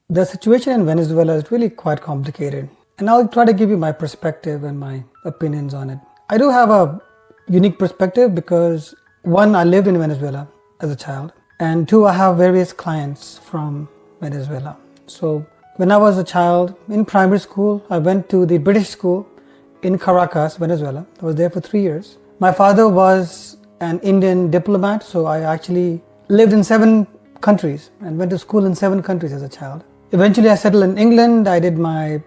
The situation in Venezuela is really quite complicated, and I'll try to give you my perspective and my opinions on it. I do have a unique perspective because one, I lived in Venezuela as a child, and two, I have various clients from Venezuela. So when I was a child in primary school, I went to the British school in Caracas, Venezuela. I was there for 3 years. My father was an Indian diplomat, so I actually lived in 7 countries and went to school in 7 countries as a child. Eventually I settled in England. I did my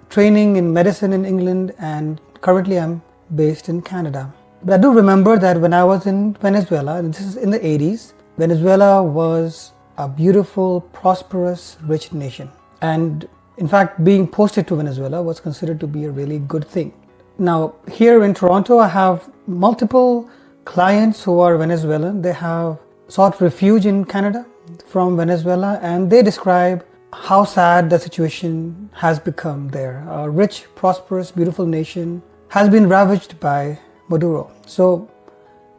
training in medicine in England, and currently I'm based in Canada. But I do remember that when I was in Venezuela, and this is in the 80s, Venezuela was a beautiful, prosperous, rich nation. And in fact, being posted to Venezuela was considered to be a really good thing. Now, here in Toronto, I have multiple clients who are Venezuelan. They have sought refuge in Canada from Venezuela, and they describe how sad the situation has become there. A rich, prosperous, beautiful nation has been ravaged by Maduro. So,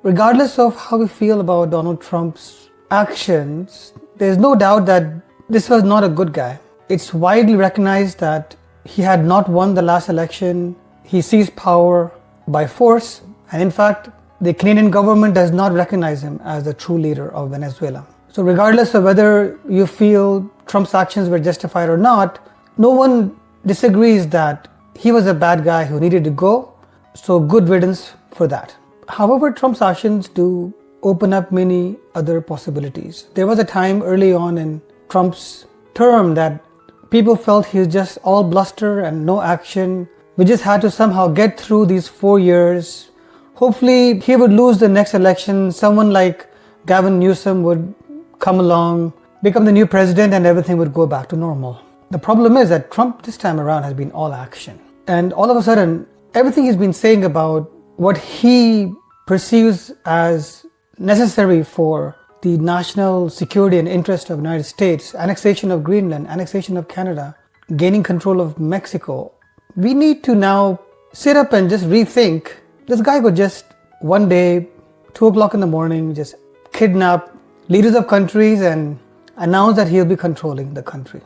regardless of how we feel about Donald Trump's actions, there's no doubt that this was not a good guy. It's widely recognized that he had not won the last election. He seized power by force, and in fact, the Canadian government does not recognize him as the true leader of Venezuela. So regardless of whether you feel Trump's actions were justified or not, no one disagrees that he was a bad guy who needed to go. So good riddance for that. However, Trump's actions do open up many other possibilities. There was a time early on in Trump's term that people felt he was just all bluster and no action. We just had to somehow get through these 4 years. Hopefully he would lose the next election. Someone like Gavin Newsom would come along, become the new president, and everything would go back to normal. The problem is that Trump this time around has been all action. And all of a sudden, everything he's been saying about what he perceives as necessary for the national security and interest of the United States, annexation of Greenland, annexation of Canada, gaining control of Mexico, we need to now sit up and just rethink. This guy could just one day, 2 o'clock in the morning, just kidnap leaders of countries and announce that he'll be controlling the country.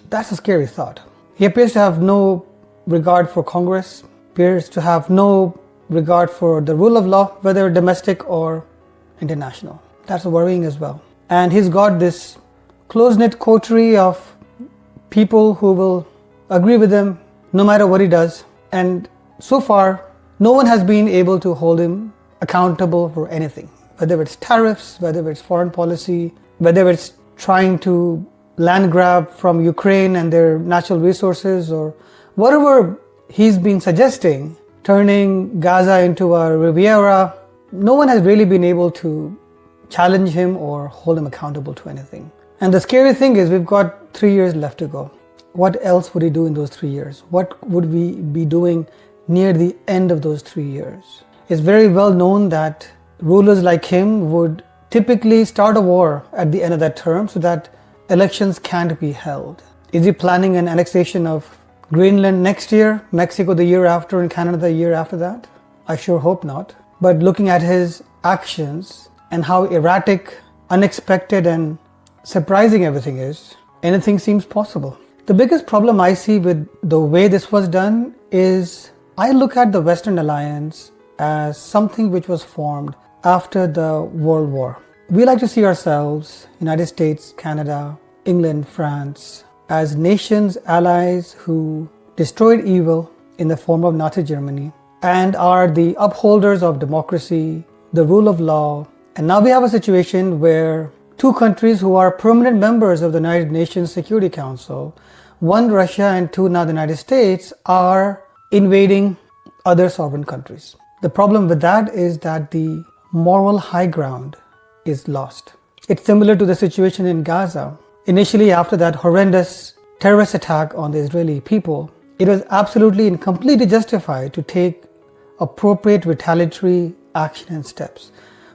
That's a scary thought. He appears to have no regard for Congress, appears to have no regard for the rule of law, whether domestic or international. That's worrying as well. And he's got this close-knit coterie of people who will agree with him no matter what he does. And so far, no one has been able to hold him accountable for anything. Whether it's tariffs, whether it's foreign policy, whether it's trying to land grab from Ukraine and their natural resources, or whatever he's been suggesting, turning Gaza into a Riviera, no one has really been able to challenge him or hold him accountable to anything. And the scary thing is we've got 3 years left to go. What else would he do in those 3 years? What would we be doing near the end of those 3 years? It's very well known that rulers like him would typically start a war at the end of that term so that elections can't be held. Is he planning an annexation of Greenland next year, Mexico the year after, and Canada the year after that? I sure hope not. But looking at his actions and how erratic, unexpected, and surprising everything is, anything seems possible. The biggest problem I see with the way this was done is I look at the Western Alliance as something which was formed after the World War. We like to see ourselves, United States, Canada, England, France, as nations, allies who destroyed evil in the form of Nazi Germany and are the upholders of democracy, the rule of law. And now we have a situation where 2 countries who are permanent members of the United Nations Security Council, 1 Russia and 2 now the United States, are invading other sovereign countries. The problem with that is that the moral high ground is lost. It's similar to the situation in Gaza. Initially, after that horrendous terrorist attack on the Israeli people, it was absolutely and completely justified to take appropriate retaliatory action and steps.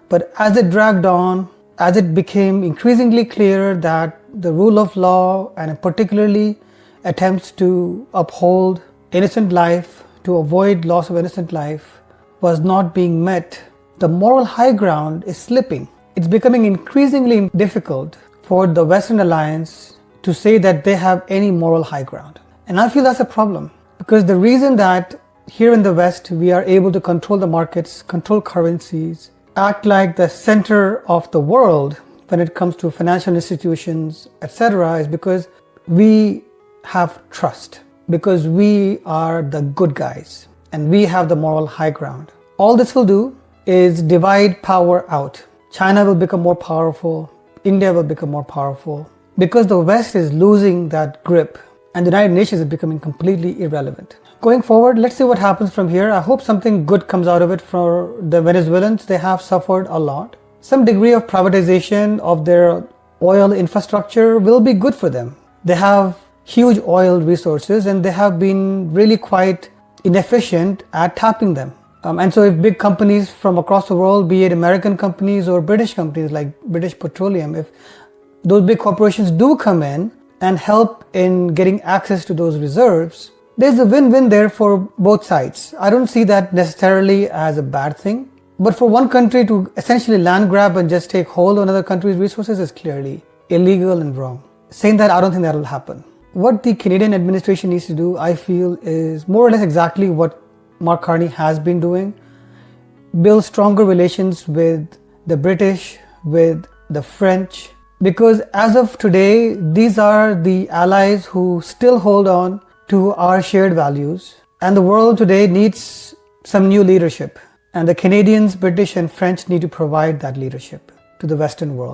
But as it dragged on, as it became increasingly clear that the rule of law, and particularly attempts to uphold innocent life, to avoid loss of innocent life, was not being met, the moral high ground is slipping. It's becoming increasingly difficult for the Western Alliance to say that they have any moral high ground. And I feel that's a problem, because the reason that here in the West we are able to control the markets, control currencies, act like the center of the world when it comes to financial institutions, etc., is because we have trust, because we are the good guys and we have the moral high ground. All this will do is divide power out. China will become more powerful, India will become more powerful, because the West is losing that grip and the United Nations is becoming completely irrelevant. Going forward, let's see what happens from here. I hope something good comes out of it for the Venezuelans. They have suffered a lot. Some degree of privatization of their oil infrastructure will be good for them. They have huge oil resources and they have been really quite inefficient at tapping them. And so if big companies from across the world, be it American companies or British companies like British Petroleum, if those big corporations do come in and help in getting access to those reserves, there's a win-win there for both sides. I don't see that necessarily as a bad thing. But for one country to essentially land grab and just take hold on another country's resources is clearly illegal and wrong. Saying that, I don't think that will happen. What the Canadian administration needs to do, I feel, is more or less exactly what Mark Carney has been doing. Build stronger relations with the British, with the French, because as of today, these are the allies who still hold on to our shared values. And the world today needs some new leadership. And the Canadians, British and French need to provide that leadership to the Western world.